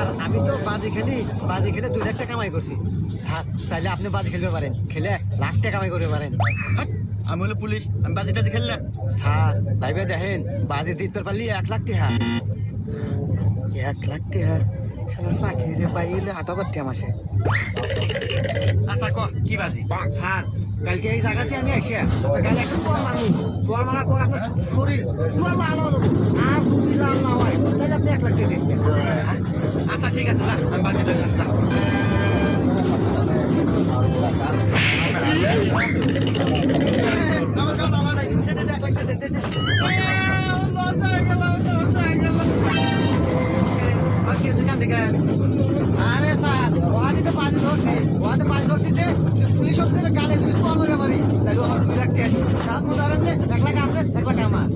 Sir আমি তো বাজি খেলে 2 লাখ টাকা কামাই করছি স্যার। চাইলে আপনি বাজি খেলতে পারেন, খেলে লাখ টাকা কামাই করতে পারেন। হাট, আমি হলো পুলিশ, আমি বাজি টাজি খেললাম। স্যার ভাইবে দেখেন, বাজি জিততে পারলি 1 লাখ টাকা। 1 লাখ টাকা? শালা চাকরি পাইলে 8,000 টাকা মাসে। আচ্ছা ক কি বাজি? স্যার কালকে এই জায়গাতে আমি এসে কাল একটা চোর মারবো, চোর মারার পর আপনার শরীর পুরো লাল হলো, আর যদি লাল না হয় তাহলে আপনি 1 লাখ টাকা জিতবেন। আচ্ছা ঠিক আছে, যা আমি বাজিটা যা। আমার কাছে আমার নাই, দে দে দে 1 লাখ দে দে দে। লস হয়ে গেল। আর কি হচ্ছে কান থেকে? আরে স্যার ওহাতে পানি ধরছি যে পুলিশ অফিসারের গালে যদি চোর মারে মারি তাহলে আমার 2 লাখ টাকা দিন। তার মধ্যে ধরেন যে 1 লাখ আপনার 1 লাখ আমার।